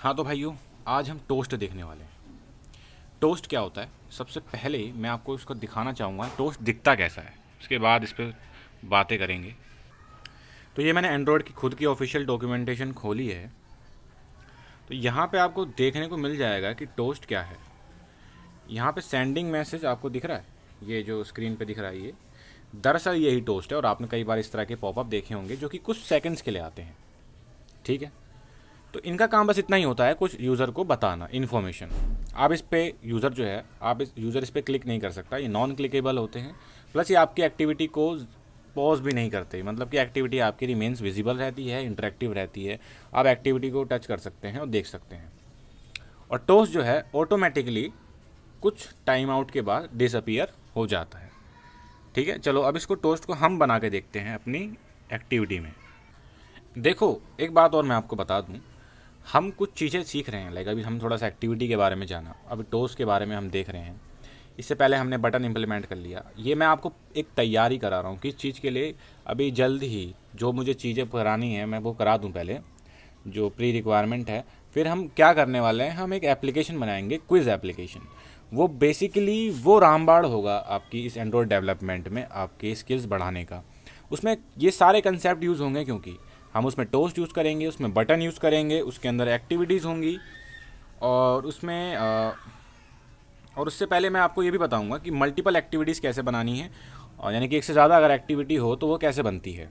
हाँ तो भाइयों, आज हम टोस्ट देखने वाले हैं। टोस्ट क्या होता है, सबसे पहले मैं आपको इसको दिखाना चाहूँगा टोस्ट दिखता कैसा है, उसके बाद इस पर बातें करेंगे। तो ये मैंने एंड्रॉयड की खुद की ऑफिशियल डॉक्यूमेंटेशन खोली है। तो यहाँ पे आपको देखने को मिल जाएगा कि टोस्ट क्या है। यहाँ पे सेंडिंग मैसेज आपको दिख रहा है, ये जो स्क्रीन पे दिख रहा है, ये दरअसल यही टोस्ट है। और आपने कई बार इस तरह के पॉपअप देखे होंगे जो कि कुछ सेकंड्स के लिए आते हैं, ठीक है। तो इनका काम बस इतना ही होता है, कुछ यूज़र को बताना इन्फॉर्मेशन। आप इस पे यूज़र जो है, आप इस यूज़र इस पर क्लिक नहीं कर सकता, ये नॉन क्लिकेबल होते हैं। प्लस ये आपकी एक्टिविटी को पॉज भी नहीं करते, मतलब कि एक्टिविटी आपकी रिमेन्स विजिबल रहती है, इंटरेक्टिव रहती है। आप एक्टिविटी को टच कर सकते हैं और देख सकते हैं। और टोस्ट जो है ऑटोमेटिकली कुछ टाइम आउट के बाद डिसअपीयर हो जाता है, ठीक है। चलो अब इसको टोस्ट को हम बना के देखते हैं अपनी एक्टिविटी में। देखो एक बात और मैं आपको बता दूं, हम कुछ चीज़ें सीख रहे हैं। लाइक अभी हम थोड़ा सा एक्टिविटी के बारे में जाना, अभी टोस्ट के बारे में हम देख रहे हैं। इससे पहले हमने बटन इम्प्लीमेंट कर लिया। ये मैं आपको एक तैयारी करा रहा हूँ किस चीज़ के लिए। अभी जल्द ही जो मुझे चीज़ें करानी है मैं वो करा दूँ पहले, जो प्री रिक्वायरमेंट है। फिर हम क्या करने वाले हैं, हम एक एप्लीकेशन बनाएंगे, क्विज़ एप्लीकेशन। वो बेसिकली वो रामबाड़ होगा आपकी इस एंड्रॉयड डेवलपमेंट में, आपके स्किल्स बढ़ाने का। उसमें ये सारे कंसेप्ट यूज़ होंगे, क्योंकि हम उसमें टोस्ट यूज़ करेंगे, उसमें बटन यूज़ करेंगे, उसके अंदर एक्टिविटीज़ होंगी। और उसमें और उससे पहले मैं आपको ये भी बताऊंगा कि मल्टीपल एक्टिविटीज़ कैसे बनानी है, और यानी कि एक से ज़्यादा अगर एक्टिविटी हो तो वो कैसे बनती है,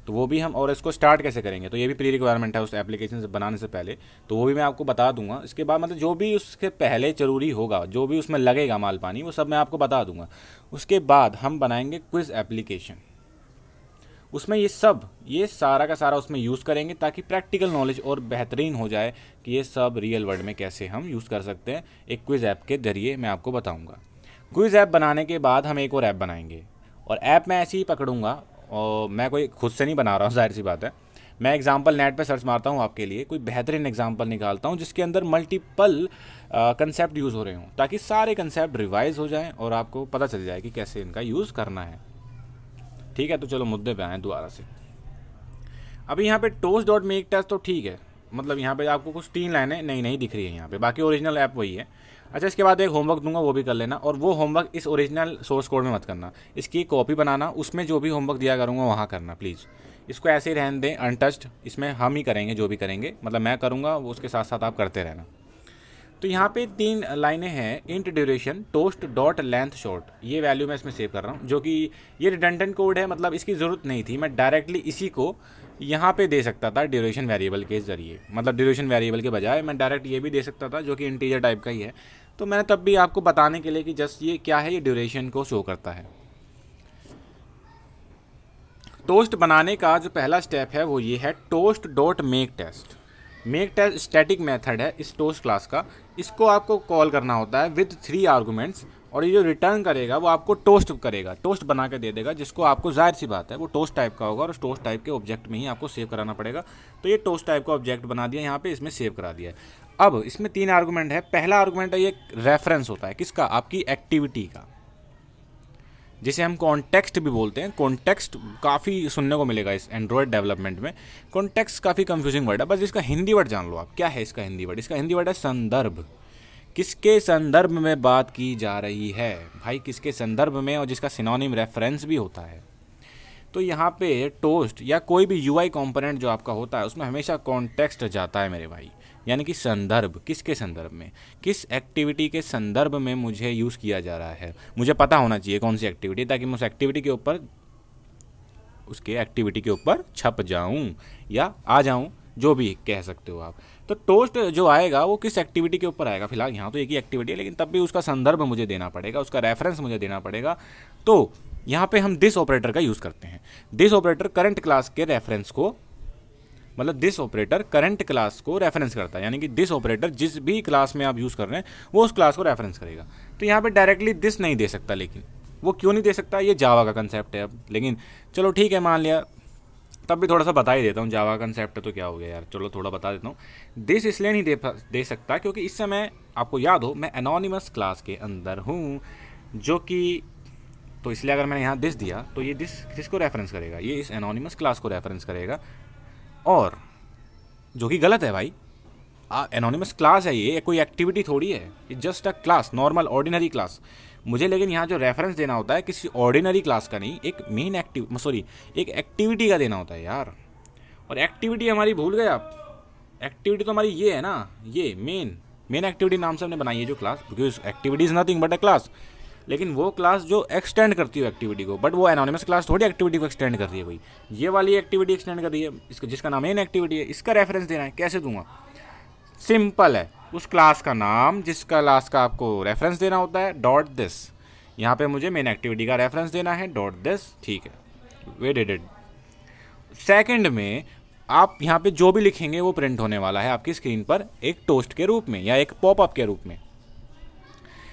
तो वो भी हम, और इसको स्टार्ट कैसे करेंगे, तो ये भी प्री रिक्वायरमेंट है उस एप्लीकेशन से बनाने से पहले। तो वो भी मैं आपको बता दूंगा। इसके बाद मतलब जो भी उसके पहले ज़रूरी होगा, जो भी उसमें लगेगा माल पानी, वो सब मैं आपको बता दूंगा। उसके बाद हम बनाएंगे क्विज़ एप्लीकेशन। उसमें ये सारा का सारा उसमें यूज़ करेंगे, ताकि प्रैक्टिकल नॉलेज और बेहतरीन हो जाए कि ये सब रियल वर्ल्ड में कैसे हम यूज़ कर सकते हैं। एक क्विज़ ऐप के जरिए मैं आपको बताऊंगा। क्विज़ ऐप बनाने के बाद हम एक और ऐप बनाएंगे, और ऐप मैं ऐसे ही पकड़ूंगा, और मैं कोई खुद से नहीं बना रहा हूँ, जाहिर सी बात है। मैं एग्जाम्पल नेट पे सर्च मारता हूँ आपके लिए, कोई बेहतरीन एग्जाम्पल निकालता हूँ जिसके अंदर मल्टीपल कंसेप्ट यूज़ हो रहे हों, ताकि सारे कंसेप्ट रिवाइज हो जाएँ और आपको पता चल जाए कि कैसे इनका यूज़ करना है, ठीक है। तो चलो मुद्दे पे आएँ दोबारा से। अभी यहाँ पे टोस्ट डॉट मेक टेस्ट तो ठीक है, मतलब यहाँ पे आपको कुछ 3 लाइनें नई नई दिख रही है यहाँ पे, बाकी ओरिजिनल ऐप वही है। अच्छा, इसके बाद एक होमवर्क दूंगा, वो भी कर लेना। और वो होमवर्क इस ओरिजिनल सोर्स कोड में मत करना, इसकी कॉपी बनाना, उसमें जो भी होमवर्क दिया करूँगा वहाँ करना प्लीज़। इसको ऐसे ही रहने दें अनटच्ड, इसमें हम ही करेंगे जो भी करेंगे, मतलब मैं करूँगा, वो उसके साथ साथ आप करते रहना। तो यहाँ पे 3 लाइनें हैं, int duration toast dot length short, ये वैल्यू मैं इसमें सेव कर रहा हूँ, जो कि ये रिडंडेंट कोड है, मतलब इसकी ज़रूरत नहीं थी। मैं डायरेक्टली इसी को यहाँ पे दे सकता था ड्यूरेशन वेरिएबल के ज़रिए, मतलब ड्यूरेशन वेरिएबल के बजाय मैं डायरेक्ट ये भी दे सकता था, जो कि इंटीजर टाइप का ही है। तो मैंने तब भी आपको बताने के लिए कि जस्ट ये क्या है, ये ड्यूरेशन को शो करता है। टोस्ट बनाने का जो पहला स्टेप है वो ये है, toast dot make text. Make text static method है इस टोस्ट क्लास का, इसको आपको कॉल करना होता है विद 3 आर्गूमेंट्स। और ये जो रिटर्न करेगा वो आपको टोस्ट करेगा, टोस्ट बना के दे देगा, जिसको आपको जाहिर सी बात है वो टोस्ट टाइप का होगा, और उस टोस्ट टाइप के ऑब्जेक्ट में ही आपको सेव कराना पड़ेगा। तो ये टोस्ट टाइप का ऑब्जेक्ट बना दिया यहाँ पे, इसमें सेव करा दिया है। अब इसमें 3 आर्गूमेंट है। पहला आर्गूमेंट है ये रेफरेंस होता है, किसका, आपकी एक्टिविटी का, जिसे हम कॉन्टेक्स्ट भी बोलते हैं। कॉन्टेक्स्ट काफ़ी सुनने को मिलेगा इस एंड्रॉयड डेवलपमेंट में। कॉन्टेक्स्ट काफ़ी कंफ्यूजिंग वर्ड है, बस इसका हिंदी वर्ड जान लो आप। क्या है इसका हिंदी वर्ड? इसका हिंदी वर्ड है संदर्भ। किसके संदर्भ में बात की जा रही है भाई, किसके संदर्भ में, और जिसका सिनोनिम रेफरेंस भी होता है। तो यहाँ पे टोस्ट या कोई भी यूआई कंपोनेंट जो आपका होता है, उसमें हमेशा कॉन्टेक्स्ट जाता है मेरे भाई, यानी कि संदर्भ, किसके संदर्भ में, किस एक्टिविटी के संदर्भ में मुझे यूज़ किया जा रहा है। मुझे पता होना चाहिए कौन सी एक्टिविटी, ताकि मैं उस एक्टिविटी के ऊपर, उसके एक्टिविटी के ऊपर छप जाऊं या आ जाऊं, जो भी कह सकते हो आप। तो टोस्ट जो आएगा वो किस एक्टिविटी के ऊपर आएगा, फिलहाल यहाँ तो एक ही एक्टिविटी है, लेकिन तब भी उसका संदर्भ मुझे देना पड़ेगा, उसका रेफरेंस मुझे देना पड़ेगा। तो यहाँ पे हम दिस ऑपरेटर का यूज़ करते हैं। दिस ऑपरेटर करंट क्लास के रेफरेंस को, मतलब दिस ऑपरेटर करंट क्लास को रेफरेंस करता है, यानी कि दिस ऑपरेटर जिस भी क्लास में आप यूज़ कर रहे हैं वो उस क्लास को रेफरेंस करेगा। तो यहाँ पे डायरेक्टली दिस नहीं दे सकता, लेकिन वो क्यों नहीं दे सकता, ये जावा का कंसेप्ट है अब। लेकिन चलो ठीक है, मान लिया, तब भी थोड़ा सा बता ही देता हूँ। जावा कंसेप्ट है तो क्या हो गया यार, चलो थोड़ा बता देता हूँ। दिस इसलिए नहीं दे सकता क्योंकि इस समय आपको याद हो मैं एनोनिमस क्लास के अंदर हूँ, जो कि, तो इसलिए अगर मैंने यहाँ दिस दिया तो ये दिस किसको रेफरेंस करेगा, ये इस एनोनिमस क्लास को रेफरेंस करेगा, और जो कि गलत है भाई। एनोनिमस क्लास है, ये कोई एक्टिविटी थोड़ी है, ये just a class, normal ordinary class. मुझे लेकिन यहाँ जो रेफरेंस देना होता है किसी ऑर्डिनरी क्लास का नहीं, एक मेन एक एक्टिविटी का देना होता है यार। और एक्टिविटी हमारी भूल गए आप, एक्टिविटी तो हमारी ये है ना, ये मेन एक्टिविटी नाम से हमने बनाई है जो class, because activity is nothing but a class. लेकिन वो क्लास जो एक्सटेंड करती है एक्टिविटी को, बट वो एनोनिमस क्लास थोड़ी एक्टिविटी को एक्सटेंड कर रही है कोई, ये वाली एक्टिविटी एक्सटेंड कर रही है, इसका जिसका नाम मेन एक्टिविटी है, इसका रेफरेंस देना है। कैसे दूंगा? सिंपल है, उस क्लास का नाम जिस क्लास का आपको रेफरेंस देना होता है, डॉट दिस। यहाँ पे मुझे मेन एक्टिविटी का रेफरेंस देना है, डॉट दिस, ठीक है, वे डिड इट। सेकंड में आप यहाँ पे जो भी लिखेंगे वो प्रिंट होने वाला है आपकी स्क्रीन पर एक टोस्ट के रूप में या एक पॉपअप के रूप में।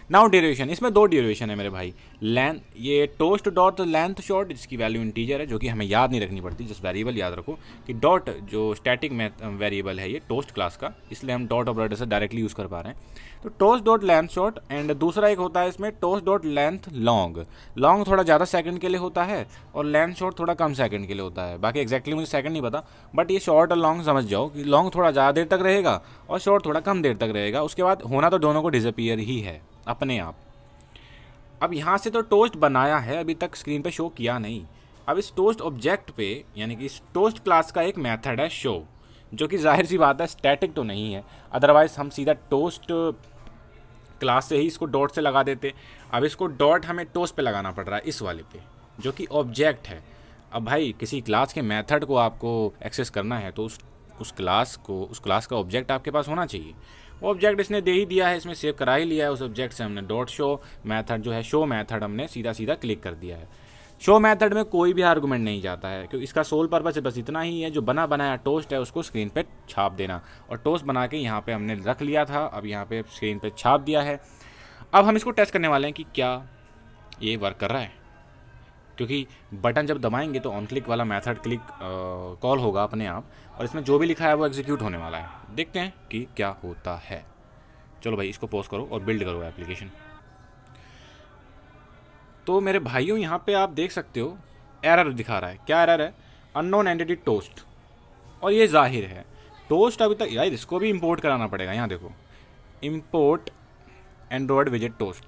नाउ ड्यूरेशन, इसमें दो ड्यूरेशन है मेरे भाई। लेंथ, ये टोस्ट डॉट लेंथ शॉर्ट, जिसकी वैल्यू इंटीजर है, जो कि हमें याद नहीं रखनी पड़ती, जस्ट वेरिएबल याद रखो कि डॉट जो स्टैटिक वेरिएबल है ये टोस्ट क्लास का, इसलिए हम डॉट ऑपरेटर से डायरेक्टली यूज़ कर पा रहे हैं। तो toast dot length short, and दूसरा एक होता है इसमें toast dot length long. Long थोड़ा ज़्यादा सेकंड के लिए होता है और लेंथ शॉर्ट थोड़ा कम सेकंड के लिए होता है। बाकी एक्जैक्टली मुझे सेकंड नहीं पता, बट ये शॉर्ट और लॉन्ग समझ जाओ कि लॉन्ग थोड़ा ज़्यादा देर तक रहेगा और शॉर्ट थोड़ा कम देर तक रहेगा। उसके बाद होना तो दोनों को डिसअपीयर ही है अपने आप। अब यहाँ से तो टोस्ट बनाया है, अभी तक स्क्रीन पे शो किया नहीं। अब इस टोस्ट ऑब्जेक्ट पे, यानी कि इस टोस्ट क्लास का एक मेथड है शो, जो कि जाहिर सी बात है स्टैटिक तो नहीं है, अदरवाइज हम सीधा टोस्ट क्लास से ही इसको डॉट से लगा देते। अब इसको डॉट हमें टोस्ट पे लगाना पड़ रहा है, इस वाले पे जो कि ऑब्जेक्ट है। अब भाई किसी क्लास के मेथड को आपको एक्सेस करना है तो उस क्लास का ऑब्जेक्ट आपके पास होना चाहिए। वो ऑब्जेक्ट इसने दे ही दिया है, इसमें सेव करा ही लिया है। उस ऑब्जेक्ट से हमने डॉट शो मेथड जो है, शो मेथड हमने सीधा सीधा क्लिक कर दिया है। शो मेथड में कोई भी आर्गुमेंट नहीं जाता है, क्योंकि इसका सोल पर्पस बस इतना ही है, जो बना बनाया टोस्ट है उसको स्क्रीन पे छाप देना। और टोस्ट बना के यहाँ पे हमने रख लिया था, अब यहाँ पे स्क्रीन पे छाप दिया है। अब हम इसको टेस्ट करने वाले हैं कि क्या ये वर्क कर रहा है, क्योंकि बटन जब दबाएंगे तो ऑन क्लिक वाला मेथड क्लिक कॉल होगा अपने आप, और इसमें जो भी लिखा है वो एग्जीक्यूट होने वाला है। देखते हैं कि क्या होता है। चलो भाई इसको पॉज करो और बिल्ड करो एप्लीकेशन। तो मेरे भाइयों यहाँ पे आप देख सकते हो एरर दिखा रहा है। क्या एरर है? Unknown entity toast. और ये जाहिर है टोस्ट अभी तक, यार इसको भी इंपोर्ट कराना पड़ेगा। यहाँ देखो, इंपोर्ट एंड्रॉयड विजेट टोस्ट,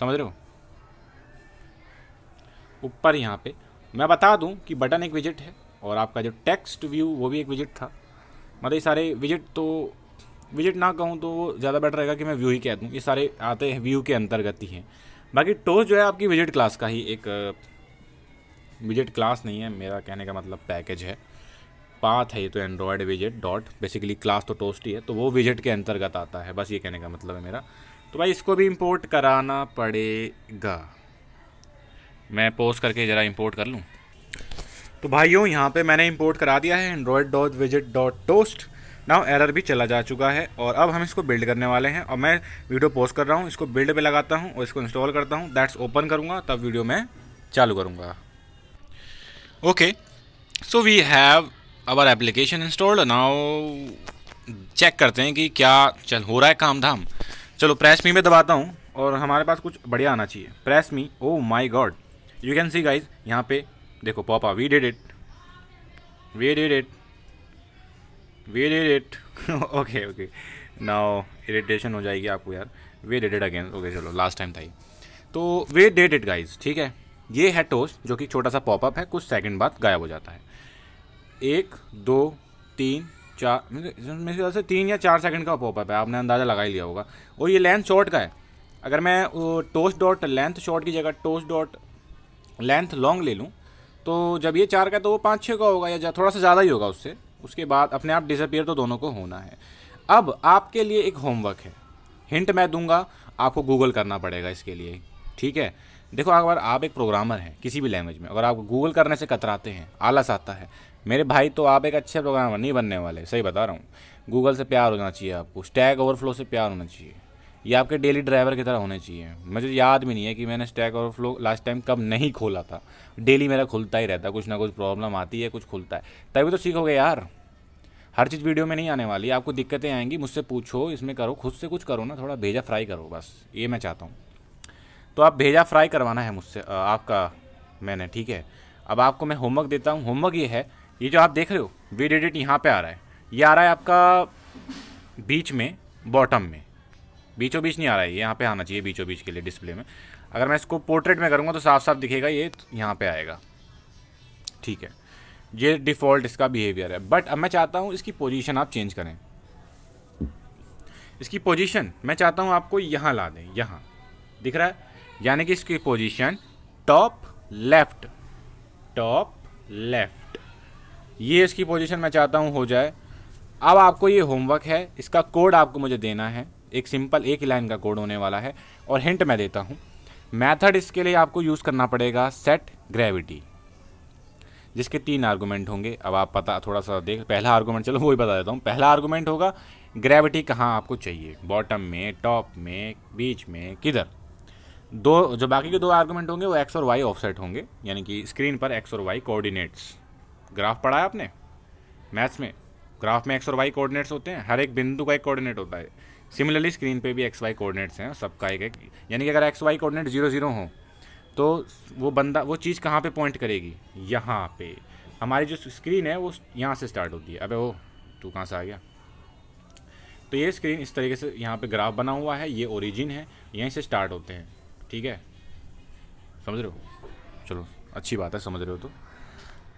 समझ रहे हो? ऊपर यहाँ पे मैं बता दूं कि बटन एक विजेट है और आपका जो टेक्स्ट व्यू वो भी एक विजेट था। मतलब ये सारे विजेट, तो विजेट ना कहूँ तो वो ज़्यादा बेटर रहेगा कि मैं व्यू ही कह दूँ, ये सारे आते हैं व्यू के अंतर्गत ही हैं। बाकी टोस्ट जो है आपकी विजेट क्लास का ही एक, विजेट क्लास नहीं है, मेरा कहने का मतलब पैकेज है, पाथ है ये तो, एंड्रॉयड विजेट डॉट, बेसिकली क्लास तो टोस्ट ही है, तो वो विजेट के अंतर्गत आता है, बस ये कहने का मतलब है मेरा। तो भाई इसको भी इंपोर्ट कराना पड़ेगा। मैं पोस्ट करके ज़रा इंपोर्ट कर लूँ। तो भाइयों यहाँ पे मैंने इंपोर्ट करा दिया है एंड्रॉयड डॉट विजेट डॉट टोस्ट। नाउ एरर भी चला जा चुका है और अब हम इसको बिल्ड करने वाले हैं। और मैं वीडियो पोस्ट कर रहा हूँ, इसको बिल्ड पे लगाता हूँ और इसको इंस्टॉल करता हूँ, दैट्स ओपन करूँगा, तब वीडियो मैं चालू करूँगा। Okay, so we have our application installed. Now check करते हैं कि क्या चल हो रहा है काम धाम। चलो प्रेस मी में दबाता हूँ और हमारे पास कुछ बढ़िया आना चाहिए। Press me, oh my god, you can see guys, यहाँ पे देखो पॉपा, we did it, we did it, we did it. Okay okay, now irritation हो जाएगी आपको यार, we did it again. Okay चलो, लास्ट टाइम था ही, तो वी डिड इट गाइज, ठीक है। ये है टोस्ट जो कि छोटा सा पॉपअप है, कुछ सेकंड बाद गायब हो जाता है। 1 2 3 4, मेरे ख्याल से 3 या 4 सेकंड का पॉपअप है, आपने अंदाज़ा लगा ही लिया होगा। और ये लेंथ शॉर्ट का है। अगर मैं टोस्ट डॉट लेंथ शॉर्ट की जगह टोस्ट डॉट लेंथ लॉन्ग ले लूँ तो जब ये 4 का है तो वो 5-6 का होगा या थोड़ा सा ज़्यादा ही होगा उससे। उसके बाद अपने आप डिसअपीयर तो दोनों को होना है। अब आपके लिए एक होमवर्क है, हिंट मैं दूंगा, आपको गूगल करना पड़ेगा इसके लिए, ठीक है। देखो अगर आप एक प्रोग्रामर हैं किसी भी लैंग्वेज में, अगर आप गूगल करने से कतराते हैं, आलस आता है, मेरे भाई तो आप एक अच्छे प्रोग्रामर नहीं बनने वाले, सही बता रहा हूँ। गूगल से प्यार होना चाहिए आपको, स्टैक ओवरफ्लो से प्यार होना चाहिए, ये आपके डेली ड्राइवर की तरह होने चाहिए। मुझे याद भी नहीं है कि मैंने स्टैक ओवरफ्लो लास्ट टाइम कब नहीं खोला था, डेली मेरा खुलता ही रहता है, कुछ ना कुछ प्रॉब्लम आती है, कुछ खुलता है, तभी तो सीखोगे यार। हर चीज़ वीडियो में नहीं आने वाली, आपको दिक्कतें आएंगी, मुझसे पूछो, इसमें करो, खुद से कुछ करो ना, थोड़ा भेजा फ्राई करो, बस ये मैं चाहता हूँ। तो आप भेजा फ्राई करवाना है मुझसे, आपका मैंने, ठीक है। अब आपको मैं होमवर्क देता हूँ। होमवर्क ये है, ये जो आप देख रहे हो वी डिड इट यहाँ पे आ रहा है, ये आ रहा है आपका बीच में, बॉटम में, बीचों बीच नहीं आ रहा है, ये यहाँ पे आना चाहिए बीचों बीच के लिए डिस्प्ले में। अगर मैं इसको पोर्ट्रेट में करूँगा तो साफ साफ दिखेगा, ये यहाँ पे आएगा, ठीक है। ये डिफ़ॉल्ट इसका बिहेवियर है। बट अब मैं चाहता हूँ इसकी पोजीशन आप चेंज करें। इसकी पोजीशन मैं चाहता हूँ आपको यहाँ ला दें, यहाँ दिख रहा है, यानी कि इसकी position top left, top left, ये इसकी पोजीशन मैं चाहता हूँ हो जाए। अब आपको ये होमवर्क है, इसका कोड आपको मुझे देना है, एक सिंपल एक ही लाइन का कोड होने वाला है। और हिंट मैं देता हूँ, मेथड इसके लिए आपको यूज़ करना पड़ेगा सेट ग्रेविटी, जिसके 3 आर्गूमेंट होंगे। अब आप पता थोड़ा सा देख, पहला आर्गूमेंट चलो वही बता देता हूँ। पहला आर्गूमेंट होगा ग्रेविटी कहाँ आपको चाहिए, बॉटम में, टॉप में, बीच में, किधर। दो जो बाकी के 2 आर्गूमेंट होंगे वो एक्स और वाई ऑफसेट होंगे, यानी कि स्क्रीन पर एक्स और वाई कोऑर्डिनेट्स। ग्राफ पढ़ा है आपने मैथ्स में, ग्राफ में एक्स और वाई कोऑर्डिनेट्स होते हैं, हर एक बिंदु का एक कोऑर्डिनेट होता है। सिमिलरली स्क्रीन पे भी एक्स वाई कोऑर्डिनेट्स हैं, सबका एक एक, यानी कि अगर एक्स वाई कोऑर्डिनेट 0 0 हो तो वो बंदा, वो चीज़ कहाँ पे पॉइंट करेगी, यहाँ पे। हमारी जो स्क्रीन है वो यहाँ से स्टार्ट होती है। अबे वो तू कहाँ से आ गया। तो ये स्क्रीन इस तरीके से यहाँ पे ग्राफ बना हुआ है, ये ओरिजिन है, यहीं से स्टार्ट होते हैं, ठीक है, समझ रहे हो। चलो अच्छी बात है, समझ रहे हो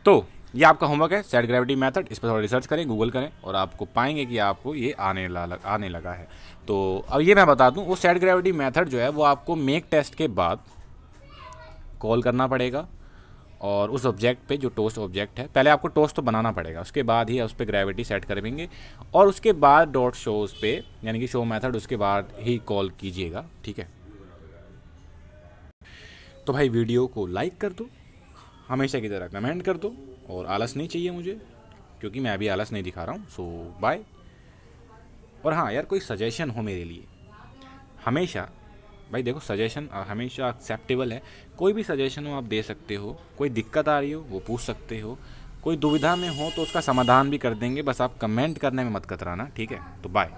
तो ये आपका होमवर्क है, सेट ग्रेविटी मेथड। इस पर थोड़ा रिसर्च करें, गूगल करें, और आपको पाएंगे कि आपको ये आने लगा है। तो अब ये मैं बता दूं, वो सेट ग्रेविटी मेथड जो है वो आपको मेक टेस्ट के बाद कॉल करना पड़ेगा, और उस ऑब्जेक्ट पे जो टोस्ट ऑब्जेक्ट है, पहले आपको टोस्ट तो बनाना पड़ेगा, उसके बाद ही उस पर ग्रेविटी सेट करेंगे, और उसके बाद डॉट शो उस पर, यानी कि शो मेथड, उसके बाद ही कॉल कीजिएगा, ठीक है। तो भाई वीडियो को लाइक कर दो, हमेशा की तरह कमेंट कर दो, और आलस नहीं चाहिए मुझे, क्योंकि मैं अभी आलस नहीं दिखा रहा हूँ। सो बाय। और हाँ यार, कोई सजेशन हो मेरे लिए, हमेशा भाई देखो सजेशन हमेशा एक्सेप्टेबल है, कोई भी सजेशन हो आप दे सकते हो। कोई दिक्कत आ रही हो वो पूछ सकते हो, कोई दुविधा में हो तो उसका समाधान भी कर देंगे, बस आप कमेंट करने में मत कतराना, ठीक है। तो बाय।